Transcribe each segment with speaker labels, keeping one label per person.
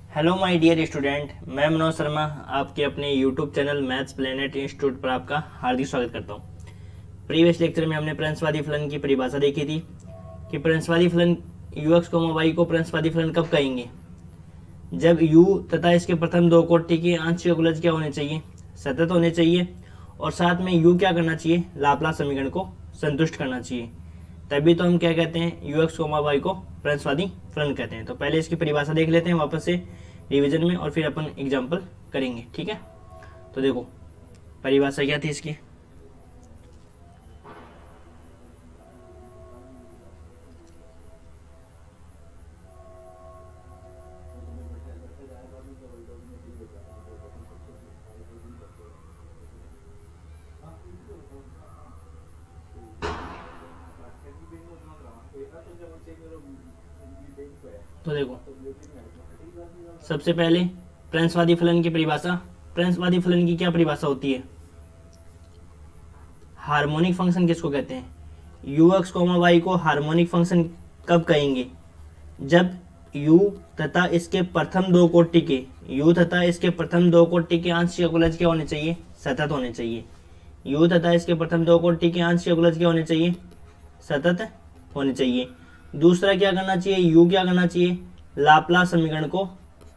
Speaker 1: Hello my dear student, मैं मनोज शर्मा आपके अपने YouTube channel maths planet institute पर आपका हार्दिक स्वागत करता हूँ। प्रीवियस लेक्चर में हमने प्रंसवादी फलन की परिभाषा देखी थी कि प्रंसवादी फलन ux, y को प्रंसवादी फलन कब कहेंगे? जब u तथा इसके प्रथम दो कोटि के आंशिक अवकलज क्या होने चाहिए? सतत होने चाहिए, और साथ में u क्या करना चाहिए? लाप्लास समीकरण को संतुष्ट करना चाहिए। तभी तो हम क्या कहते हैं? ux, y को प्रंसवादी फलन कहते हैं। तो पहले इसकी परिभाषा देख लेते हैं वापस से रिवीजन में, और फिर अपन एग्जाम्पल करेंगे। ठीक है, तो देखो परिभाषा क्या थी इसकी। तो देखो सबसे पहले प्रंसवादी फलन की परिभाषा। प्रंसवादी फलन की क्या परिभाषा होती है? हार्मोनिक फंक्शन किसको कहते हैं? ux, y को हार्मोनिक फंक्शन कब कहेंगे? जब u तथा इसके प्रथम दो कोटि के आंशिक अवकलज क्या होने चाहिए? सतत होने चाहिए। u तथा इसके प्रथम दो कोटि के आंशिक अवकलज क्या होने चाहिए? सतत होने चाहिए। दूसरा क्या करना चाहिए? u क्या करना चाहिए? लाप्लास समीकरण को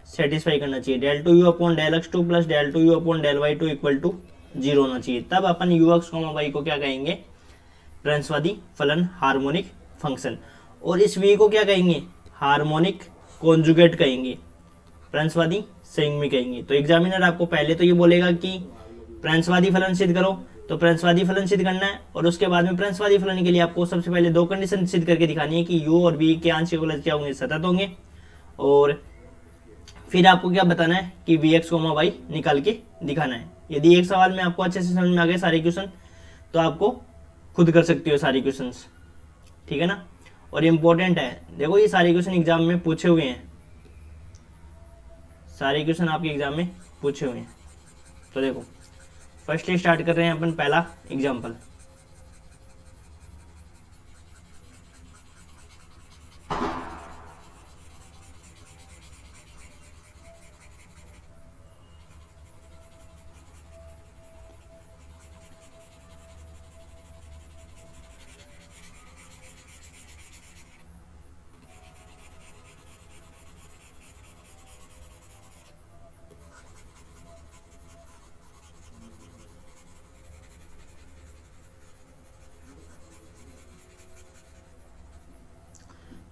Speaker 1: सेटिस्फाई करना चाहिए। Del two u upon del x two plus del two u upon del y two equal to 0 होना चाहिए। तब अपन ux, y को क्या कहेंगे? प्रंसवादी फलन, हार्मोनिक फंक्शन। और इस v को क्या कहेंगे? हार्मोनिक कॉन्जुगेट कहेंगे, प्रंसवादी संयुग्मी कहेंगे। तो एग्जामिनर आपको पहले तो ये बोलेगा कि प्रंसवादी फलन सिद्ध करो, तो प्रंसवादी फलन सिद्ध करना है, और उसके बाद में प्रंसवादी फलन के लिए आपको सबसे पहले दो कंडीशन सिद्ध करके दिखानी है कि u और v के आंशिक अवकलज क्या होंगे? सतत होंगे। और फिर आपको क्या बताना है कि vx, y निकाल के दिखाना है। यदि एक सवाल में आपको अच्छे से समझ में आ गए सारे क्वेश्चन, तो आपको खुद कर सकते हो सारे क्वेश्चंस। ठीक है ना, और इम्पोर्टेंट है, देखो ये सारे क्वेश्चन एग्जाम में पूछे हुए हैं, सारे क्वेश्चन आपके एग्जाम में पूछे हुए हैं। तो देखो फर्स्टली स्टार्ट कर रहे हैं अपन पहला एग्जाम्पल।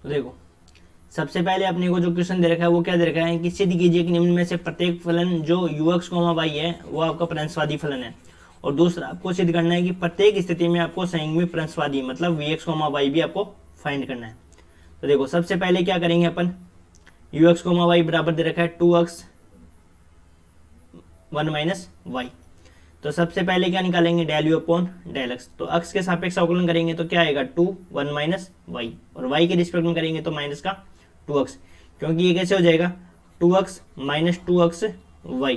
Speaker 1: तो देखो सबसे पहले अपने को जो क्वेश्चन दे रखा है वो क्या दे रखा है कि सिद्ध कीजिए कि निम्न में से प्रत्येक फलन जो ux, y है वो आपका प्रंसवादी फलन है। और दूसरा आपको सिद्ध करना है कि प्रत्येक स्थिति में आपको संयुग्मी प्रंसवादी मतलब vx, y भी आपको फाइंड करना है। तो देखो सबसे पहले क्या करेंगे अपन, ux, y बराबर दे रखा है 2x 1 माइनस y। तो सबसे पहले क्या निकालेंगे? Del u upon del x. तो x के सापेक्ष अवकलन करेंगे तो क्या आएगा? 2 1 माइनस वाई, और y के रिस्पेक्ट में करेंगे तो माइनस का 2x, क्योंकि ये कैसे हो जाएगा? 2x minus 2x y।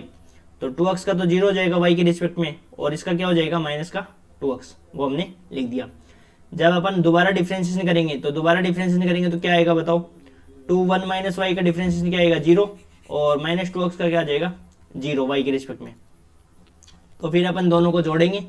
Speaker 1: तो 2x का तो 0 हो जाएगा y के रिस्पेक्ट में, और इसका क्या हो जाएगा? माइनस का 2x, वो हमने लिख दिया। जब अपन दोबारा डिफ्रेंशिएशन करेंगे तो क्या आएगा बताओ? 2 1 माइनस वाई का डिफ्रेंशिएशन क्या आएगा? 0, और माइनस 2x का क्या आ जाएगा? 0 y के रिस्पेक्ट में। तो फिर अपन दोनों को जोड़ेंगे,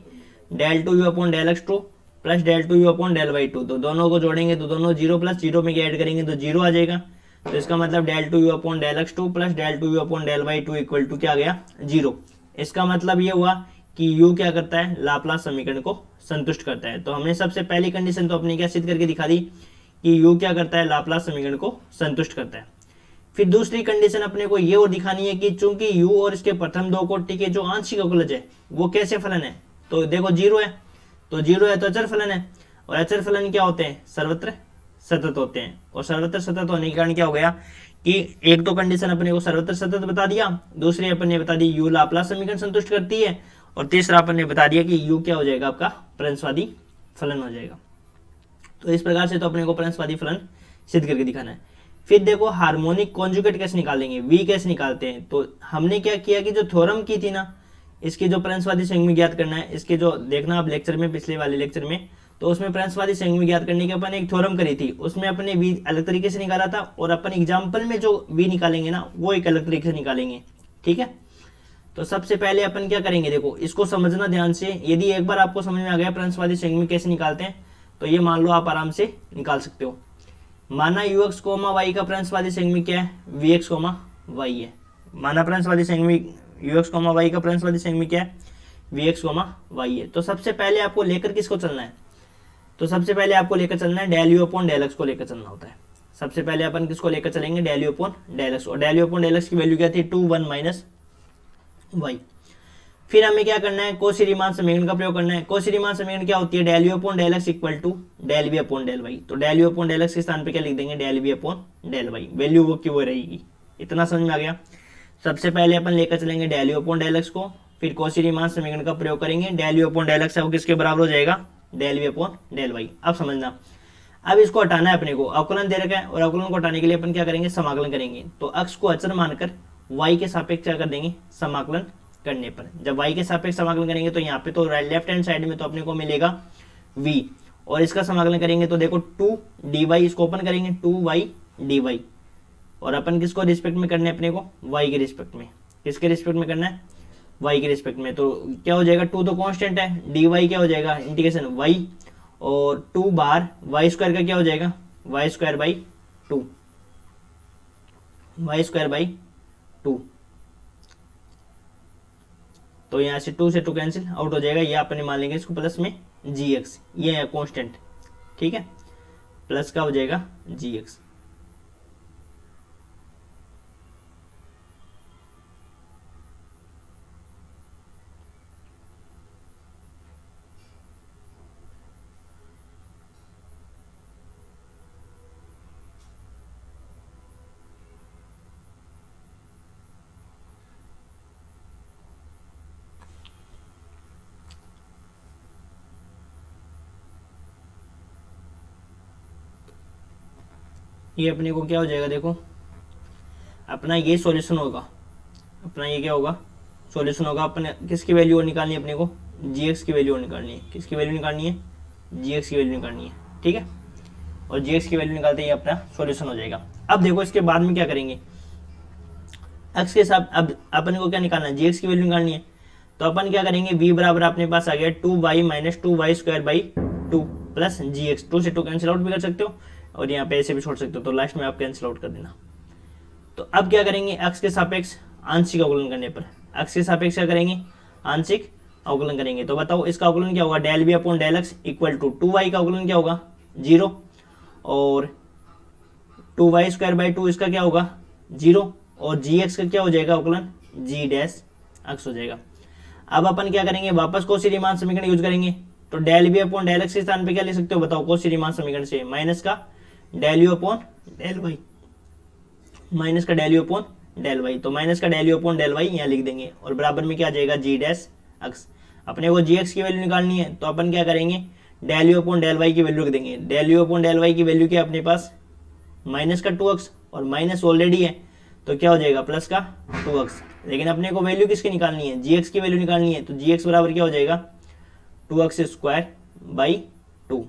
Speaker 1: del two u upon del x two plus del two u upon del y two. तो दोनों को जोड़ेंगे तो दोनों 0 प्लस 0 में ऐड करेंगे तो 0 आ जाएगा। तो इसका मतलब del two u upon del x two plus del two u upon del y two equal to क्या आ गया? 0। इसका मतलब ये हुआ कि u क्या करता है? लाप्लास समीकरण को संतुष्ट करता है। तो हमने सबसे पहली कंडीशन तो अपनी क्या सिद्ध करके दिखा दी कि u क्या करता है? लाप्लास समीकरण को संतुष्ट करता है। फिर दूसरी कंडीशन अपने को ये और दिखानी है कि चूंकि u और इसके प्रथम दो कोटि के जो आंशिक अवकलज है वो कैसे फलन है? तो देखो 0 है, तो 0 है तो अचर फलन है, और अचर फलन क्या होते हैं? सर्वत्र सतत होते हैं। और सर्वत्र सतत होने के कारण क्या हो गया कि एक तो कंडीशन अपने को सर्वत्र सतत बता दिया, दूसरी अपन ने बता दी u लाप्लास समीकरण संतुष्ट करती है, और तीसरा अपन ने बता दिया कि u क्या हो जाएगा? आपका प्रंसवादी फलन हो जाएगा। तो इस प्रकार से तो अपने को प्रंसवादी फलन सिद्ध करके दिखाना है। फिर देखो हार्मोनिक कॉन्जुगेट कैसे निकालेंगे, v कैसे निकालते हैं। तो हमने क्या किया कि जो थ्योरम की थी ना, इसकी जो प्रंसवादी संयुग्मी ज्ञात करना है, इसके जो देखना आप लेक्चर में, पिछले वाले लेक्चर में, तो तो उसमें प्रिंसवादी संयुग्म ज्ञात करने की अपन एक थ्योरम करी थी, उसमें अपने v अलग तरीके से निकाला था, और अपन एग्जाम्पल में जो v निकालेंगे ना वो एक अलग तरीके से निकालेंगे। ठीक है, तो सबसे पहले अपन क्या करेंगे, देखो इसको समझना ध्यान से। यदि एक बार आपको समझ में आ गया प्रिंसवादी संयुग्म कैसे निकालते हैं, तो ये मान लो आप आराम से निकाल सकते हो। माना ux, y का प्रिंसवादी संयुग्म क्या है, vx, y है। माना प्रिंसवादी संयुग्म ux, y का प्रिंसवादी संयुग्म क्या है, vx, y है। तो सबसे पहले आपको लेकर किसको चलना है, तो सबसे पहले आपको लेकर चलना है del u upon del x को लेकर चलना होता है। सबसे पहले अपन किसको लेकर चलेंगे, del u upon del x, और del u upon del x की वैल्यू क्या थी, 2 1 माइनस वाई। फिर हमें क्या करना है, कॉची रीमान समीकरण का प्रयोग करना है। कॉची रीमान समीकरण क्या होती है, del u upon del x equal to del v upon del y. तो del u upon del x के स्थान पे क्या लिख देंगे, del v upon del y, value वो की वो रहेगी। इतना समझ में आ गया। सबसे पहले अपन लेकर चलेंगे del u upon del x को, फिर कॉची रीमान समीकरण का प्रयोग करेंगे, del u upon del x है वो किसके बराबर हो जाएगा, del v upon del y. अब समझना, अब इसको हटाना है अपने को, अवकलन दे रखा है, और अवकलन को हटाने के लिए अपन क्या करेंगे, समाकलन करेंगे। तो अक्ष को अचर मानकर y के सापेक्ष क्या कर देंगे, समाकलन करने पर। जब y के सापेक्ष समाकलन करेंगे तो यहाँ पे तो लेफ्ट हैंड साइड में तो अपने को मिलेगा v, और इसका समाकलन करेंगे तो देखो 2 dy, इसको ओपन करेंगे 2y dy, और अपन किसको रिस्पेक्ट में करना है अपने को, y के रिस्पेक्ट में। किसके रिस्पेक्ट में करना है, y के रिस्पेक्ट में। तो क्या हो जाएगा, 2 तो कांस्टेंट है, dy क्या हो जाएगा, इंटीग्रेशन y, और 2 बार वाई स्क्वायर का क्या हो जाएगा, y square by 2, y square by 2। तो यहाँ से 2 से 2 कैंसिल आउट हो जाएगा, ये अपने मान लेंगे इसको प्लस में gx, ये है कांस्टेंट। ठीक है, प्लस का हो जाएगा gx। ये अपने को क्या हो जाएगा, देखो अपना ये सॉल्यूशन होगा, अपना ये क्या होगा, सॉल्यूशन होगा। अपने किसकी वैल्यू और निकालनी है अपने को, gx की वैल्यू और निकालनी है। किसकी वैल्यू निकालनी है, gx की वैल्यू निकालनी है। ठीक है, और gx की वैल्यू निकालते ही अपना सॉल्यूशन हो जाएगा। अब देखो इसके बाद में क्या करेंगे, x के साथ अब अपन को क्या निकालना है, gx की वैल्यू निकालनी है। तो अपन क्या करेंगे, v बराबर अपने पास आ गया 2y minus 2y square by 2 plus gx। 2 से 2 कैंसिल आउट भी कर सकते हो, और यहाँ पे ऐसे भी छोड़ सकते हो, तो लास्ट में आप कैंसिल आउट कर देना। तो अब क्या करेंगे, x के सापेक्ष आंशिक अवकलन करने पर, x के सापेक्ष क्या करेंगे, आंशिक अवकलन करेंगे। तो बताओ इसका अवकलन क्या होगा, del v upon del x equal to 2y का अवकलन क्या होगा 0, और 2y स्क्वायर बाई 2 इसका क्या होगा 0, और gx का क्या हो जाएगा अवकलन g डैश x हो जाएगा। अब अपन क्या करेंगे, वापस कॉची रीमान समीकरण यूज करेंगे। तो del v upon del x के स्थान पे क्या लिख सकते हो, बताओ कॉची रीमान समीकरण से, माइनस का del u upon del y, minus का del u upon del y. तो माइनस का del u upon del y यहाँ लिख देंगे, और बराबर में क्या आ जाएगा जी डैश एक्स। अपने को जी एक्स की वैल्यू निकालनी है, तो अपन क्या करेंगे, del u upon del y की वैल्यू रख देंगे। Del u upon del y की वैल्यू क्या अपने पास, माइनस का 2x, और माइनस ऑलरेडी है तो क्या हो जाएगा प्लस का 2x। लेकिन अपने को वैल्यू किसकी निकालनी है, जी एक्स की वैल्यू निकालनी है। तो जी एक्स बराबर क्या हो जाएगा 2x स्क्वायर बाई 2।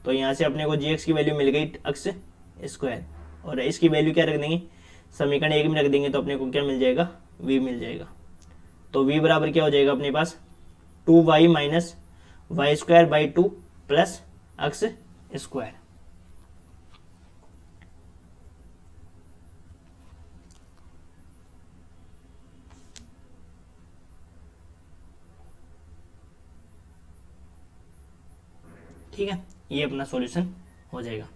Speaker 1: तो यहाँ से अपने को gx की वैल्यू मिल गई x स्क्वायर, और इसकी वैल्यू क्या रख देंगे, समीकरण 1 में रख देंगे, तो अपने को क्या मिल जाएगा, v मिल जाएगा। तो v बराबर क्या हो जाएगा अपने पास 2y minus y square by 2 plus x square. ठीक है, ये अपना सॉल्यूशन हो जाएगा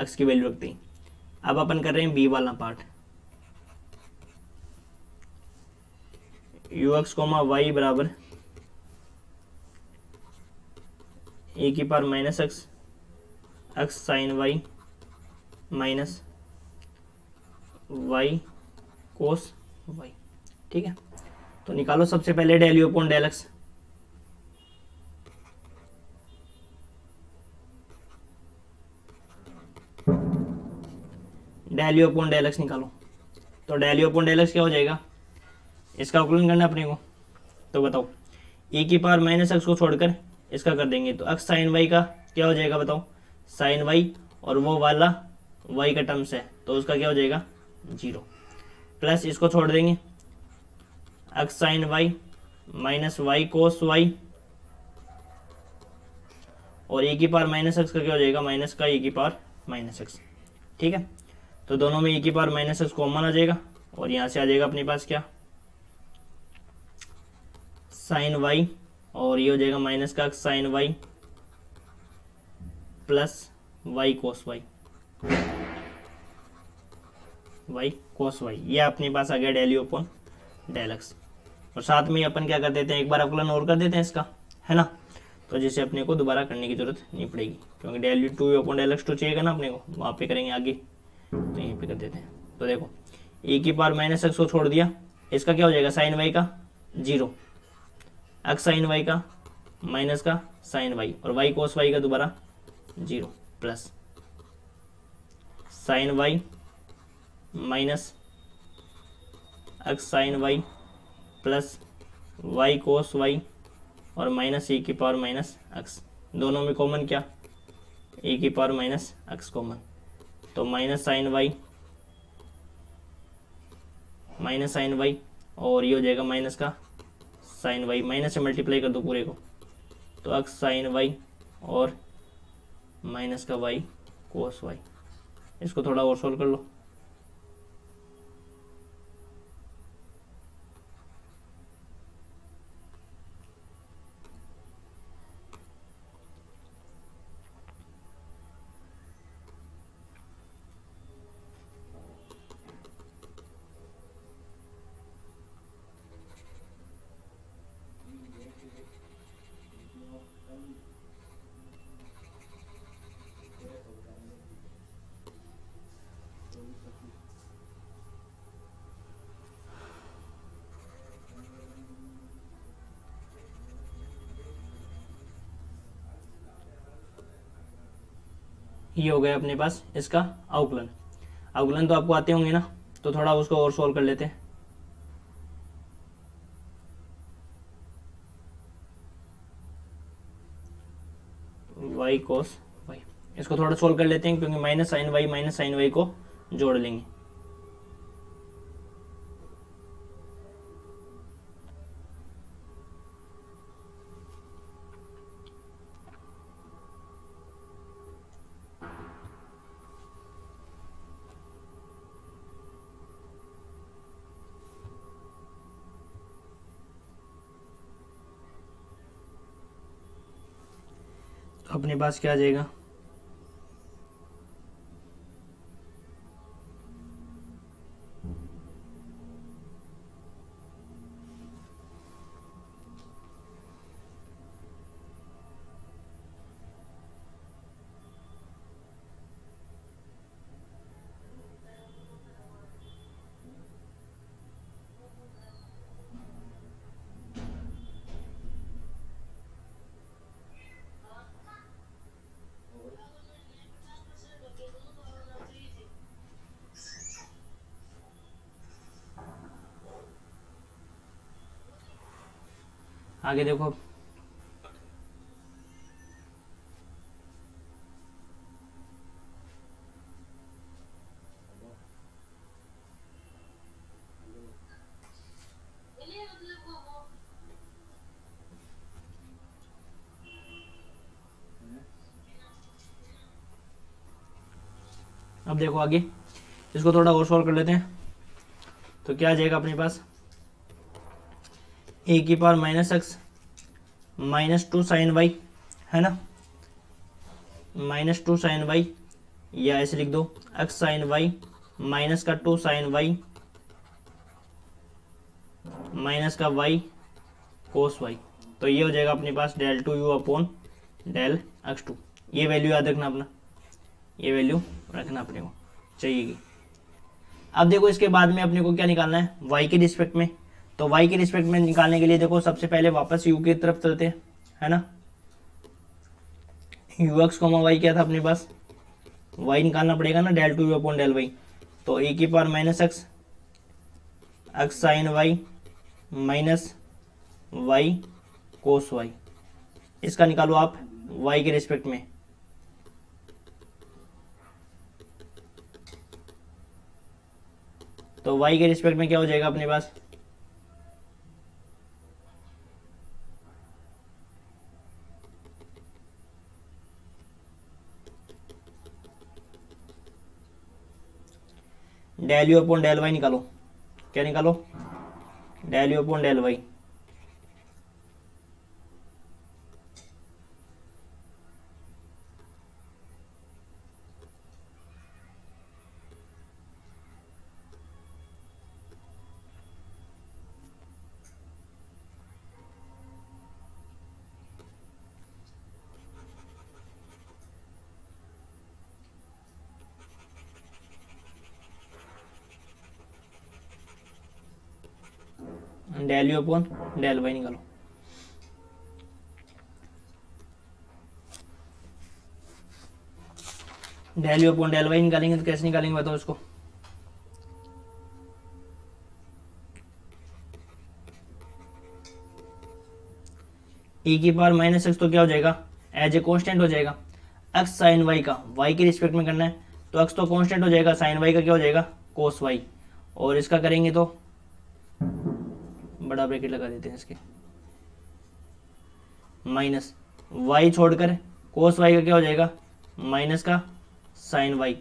Speaker 1: x की वैल्यू रखते ही। अब अपन कर रहे हैं b वाला पार्ट, ux कोमा y बराबर ए की power minus x sine y minus y cos y। ठीक है, तो निकालो सबसे पहले del u upon del x. Del u upon del x निकालो, तो del u upon del x क्या हो जाएगा, इसका अवकलन करना अपने को। तो बताओ ए की पावर माइनस एक्स को छोड़कर इसका कर देंगे तो x साइन वाई का क्या हो जाएगा बताओ, साइन वाई, और वो वाला y का टर्म्स है तो उसका क्या हो जाएगा 0, प्लस इसको छोड़ देंगे x sine y minus y cos y, और e की पावर माइनस एक्स का क्या हो जाएगा, माइनस का e की पावर माइनस एक्स। ठीक है, तो दोनों में e की पावर माइनस एक्स कॉमन आ जाएगा, और यहाँ से आ जाएगा अपने पास क्या, साइन वाई, और ये हो जाएगा माइनस का sine y plus y cos y, y cos y, ये अपने पास आ गया del u upon del x. और साथ में अपन क्या कर देते हैं, एक बार अवकलन और कर देते हैं इसका, है ना, तो जिसे अपने को दोबारा करने की जरूरत नहीं पड़ेगी, क्योंकि del u two upon del x two चाहिएगा ना अपने को, वहाँ पे करेंगे आगे, तो यहीं पे कर देते हैं। तो देखो e की पावर माइनस एक्स को छोड़ दिया, इसका क्या हो जाएगा साइन वाई का 0, एक्स साइन वाई का माइनस का साइन वाई, और वाई कोस वाई का दोबारा 0, plus sine y minus x sine y plus y cos y, और माइनस e की पावर माइनस एक्स, दोनों में कॉमन क्या, e की पावर माइनस एक्स कॉमन, तो माइनस साइन वाई, और ये हो जाएगा माइनस का साइन वाई, माइनस से मल्टीप्लाई कर दो पूरे को, तो एक्स साइन वाई और माइनस का वाई कोस वाई। इसको थोड़ा और सोल्व कर लो, ये हो गया अपने पास इसका अवकलन। अवकलन तो आपको आते होंगे ना, तो थोड़ा उसको और सोल्व कर लेते हैं। वाई कोस वाई, इसको थोड़ा सोल्व कर लेते हैं, क्योंकि माइनस साइन वाई को जोड़ लेंगे। अपने पास क्या आ जाएगा, आगे देखो, अब देखो आगे इसको थोड़ा और सॉल्व कर लेते हैं। तो क्या आ जाएगा अपने पास, ए की power minus x minus 2 sine y, है ना, माइनस 2 साइन वाई, या ऐसे लिख दो एक्स साइन वाई माइनस का 2 साइन वाई माइनस का वाई कोस वाई। तो ये हो जाएगा अपने पास del two u upon del x two. ये वैल्यू याद रखना अपना, ये वैल्यू रखना अपने को चाहिएगी। अब देखो इसके बाद में अपने को क्या निकालना है, y के रिस्पेक्ट में। तो y के रिस्पेक्ट में निकालने के लिए देखो सबसे पहले वापस u की तरफ चलते हैं, है ना। ux, y क्या था अपने पास, y निकालना पड़ेगा ना, del two u upon del y. तो e की power minus x, x sine y minus y cos y, इसका निकालो आप y के रिस्पेक्ट में। तो y के रिस्पेक्ट में क्या हो जाएगा अपने पास, del u upon del y निकालो। क्या निकालो, del u upon del y. Del u upon del y निकालो। Del u upon del y निकालेंगे तो कैसे निकालेंगे बताओ इसको, e की पावर माइनस एक्स तो क्या हो जाएगा, एज ए कांस्टेंट हो जाएगा। एक्स साइन वाई का वाई के रिस्पेक्ट में करना है तो एक्स तो कांस्टेंट हो जाएगा, साइन वाई का क्या हो जाएगा, कोस वाई। और इसका करेंगे तो बड़ा ब्रैकेट लगा देते हैं इसके, माइनस वाई छोड़कर कोस वाई का क्या हो जाएगा, माइनस का sine y,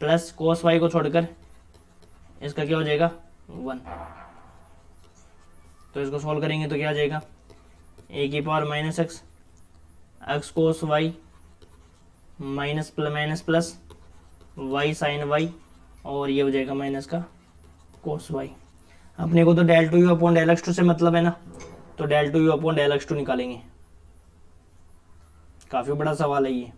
Speaker 1: plus cos y को छोड़कर इसका क्या हो जाएगा 1। तो इसको सॉल्व करेंगे तो क्या आ जाएगा, ए की power minus x, x cos y minus plus y sine y, और ये हो जाएगा माइनस का कोस वाई। अपने को तो del two u upon del x two से मतलब है ना, तो del two u upon del x two निकालेंगे। काफ़ी बड़ा सवाल है ये।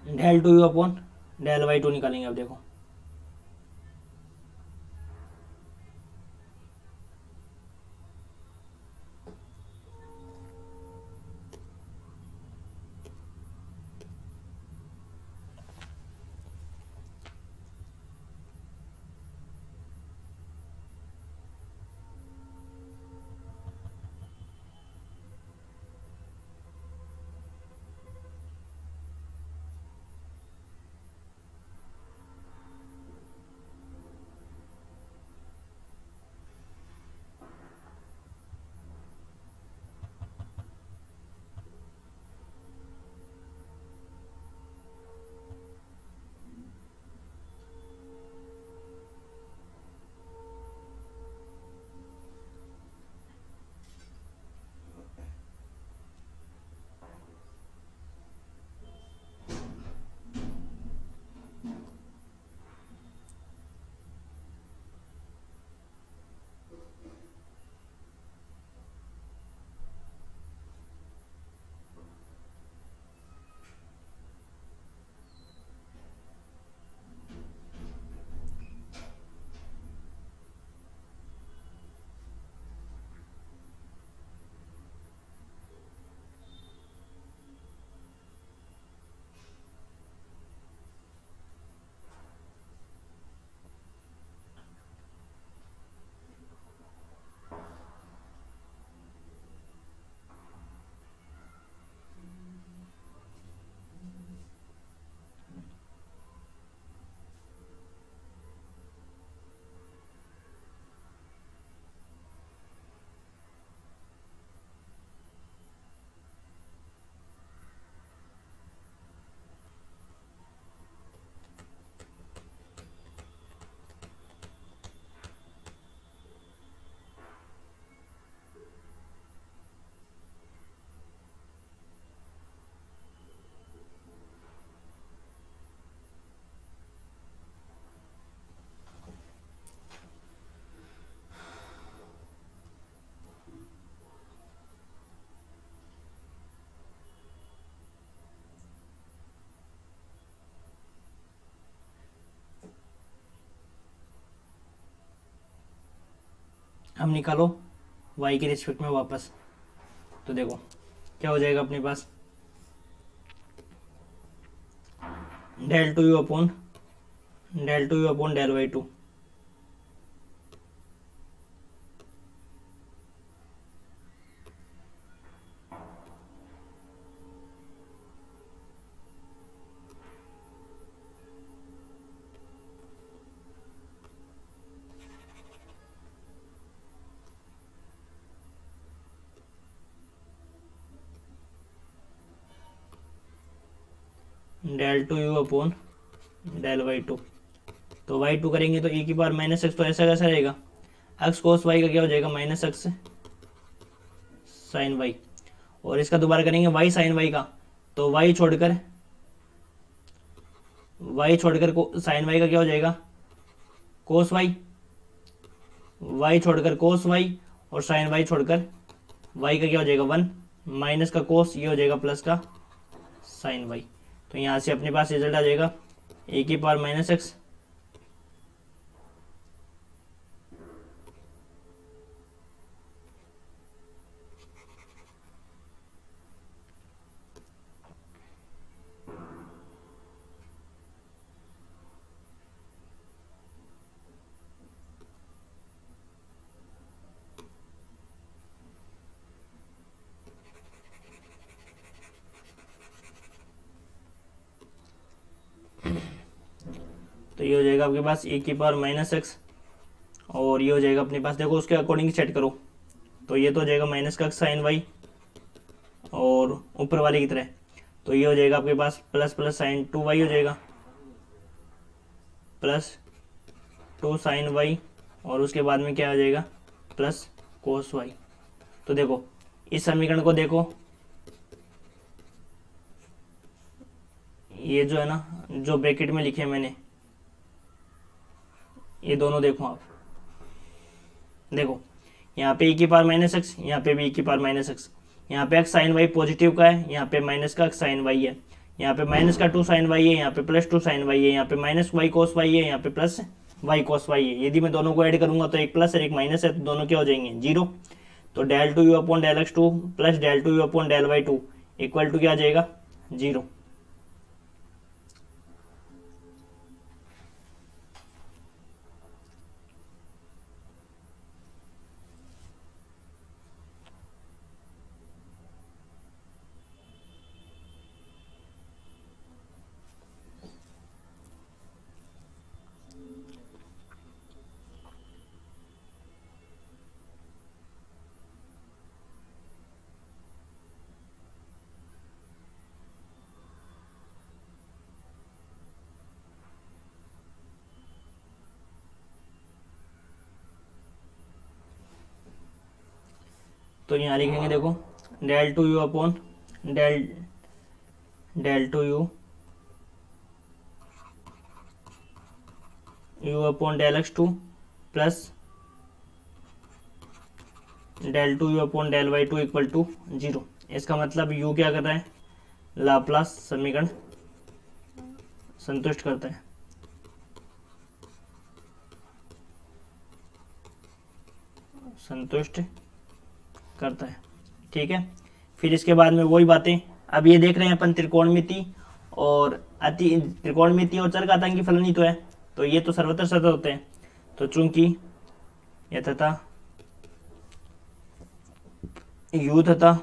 Speaker 1: Del two u upon del y two निकालेंगे। अब देखो अब निकालो y के रिस्पेक्ट में वापस, तो देखो क्या हो जाएगा अपने पास, del two u upon del y two. Del two u upon del y two, तो वाई टू करेंगे तो e की पावर माइनस एक्स, तो ऐसा कैसा रहेगा, एक्स कोस वाई का क्या हो जाएगा माइनस एक्स साइन वाई, और इसका दोबारा करेंगे वाई साइन वाई का, तो वाई छोड़कर को साइन वाई का क्या हो जाएगा कोस वाई, वाई छोड़कर कोस वाई, और साइन वाई छोड़कर वाई का क्या हो जाएगा वन, माइनस का कोस, ये हो जाएगा प्लस का साइन वाई। तो यहाँ से अपने पास रिजल्ट आ जाएगा ए की पावर माइनस एक्स, तो ये हो जाएगा आपके पास ए की पावर माइनस एक्स, और ये हो जाएगा अपने पास, देखो उसके अकॉर्डिंग सेट करो, तो ये तो हो जाएगा माइनस का साइन वाई, और ऊपर वाले की तरह, तो ये हो जाएगा आपके पास plus plus sine two y हो जाएगा, प्लस टू साइन वाई, और उसके बाद में क्या आ जाएगा प्लस कोस वाई। तो देखो इस समीकरण को देखो, ये जो है ना, जो ब्रैकेट में लिखे मैंने, ये दोनों देखो आप, देखो यहाँ पे e की पावर माइनस एक्स, यहाँ पे भी e की पावर माइनस एक्स, यहाँ पे x साइन वाई पॉजिटिव का है, यहाँ पे माइनस का x साइन वाई है, यहाँ पे माइनस का टू साइन वाई है, यहाँ पे प्लस टू साइन वाई है, यहाँ पे माइनस वाई कोस वाई है, यहाँ पे प्लस वाई कोस वाई है। यदि मैं दोनों को ऐड करूंगा तो एक प्लस और एक माइनस है, तो दोनों क्या हो जाएंगे जीरो। तो del two u upon del x two plus del two u upon del y two equal to क्या आ जाएगा जीरो। तो यहाँ लिखेंगे देखो del two u upon del del two u upon del x two plus del two u upon del y two equal to zero. इसका मतलब you क्या कर रहा है, लाप्लास समीकरण संतुष्ट करता है। संतुष्ट करता है, ठीक है। फिर इसके बाद में वही बातें, अब ये देख रहे हैं अपन त्रिकोणमिति और अति त्रिकोणमिति और चरघातांकी फलन ही तो है, तो ये तो सर्वत्र सतत होते हैं। तो चूंकि यह तथा यू तथा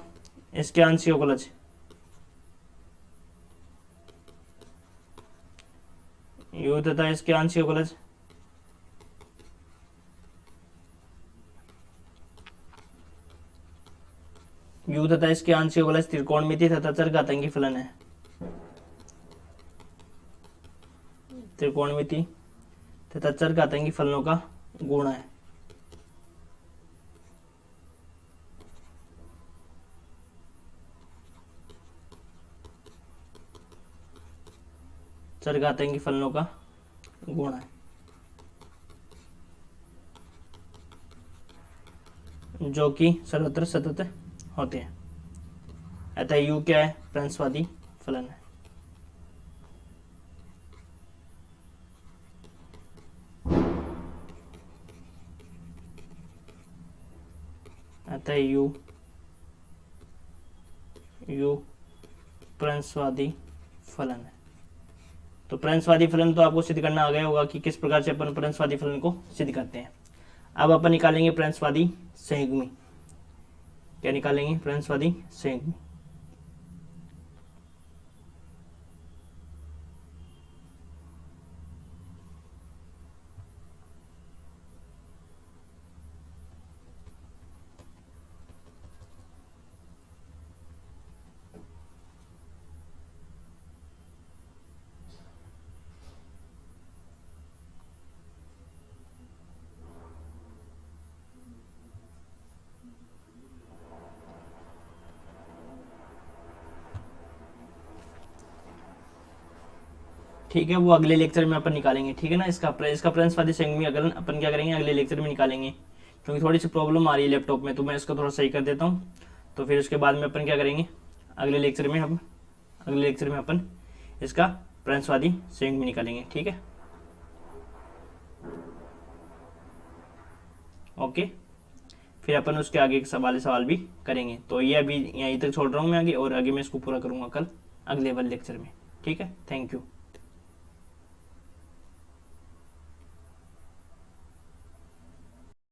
Speaker 1: इसके आंशिक अवकलज यू तथा इसके आंशिक अवकलज यू तथा इसके आंशिक अवकलज त्रिकोणमिति तथा चरघातांकी फलन है। त्रिकोणमिति तथा चरघातांकी फलनों का गुण है। चरघातांकी फलनों का गुण है, जो कि सर्वत्र सतत होते हैं। अतः यू क्या है, प्रंसवादी फलन है। अतः u प्रंसवादी फलन है। तो प्रंसवादी फलन तो आपको सिद्ध करना आ गया होगा कि किस प्रकार से अपन प्रंसवादी फलन को सिद्ध करते हैं। अब अपन निकालेंगे प्रंसवादी संयुग्मी। क्या निकालेंगे? प्रंसवादी संयुग्मी। ठीक है, वो अगले लेक्चर में अपन निकालेंगे। ठीक है ना, इसका प्रंसवादी संयुग्मी अगर अपन क्या करेंगे अगले लेक्चर में निकालेंगे, क्योंकि थोड़ी सी प्रॉब्लम आ रही है लैपटॉप में, तो मैं इसको थोड़ा सही कर देता हूँ। तो फिर उसके बाद में अपन क्या करेंगे अगले लेक्चर में अपन इसका प्रंसवादी संयुग्मी निकालेंगे। ठीक है, ओके। फिर अपन उसके आगे के सवाल भी करेंगे। तो ये अभी यहीं तक छोड़ रहा हूँ मैं आगे, और आगे मैं इसको पूरा करूँगा कल अगले वाले लेक्चर में। ठीक है, थैंक यू।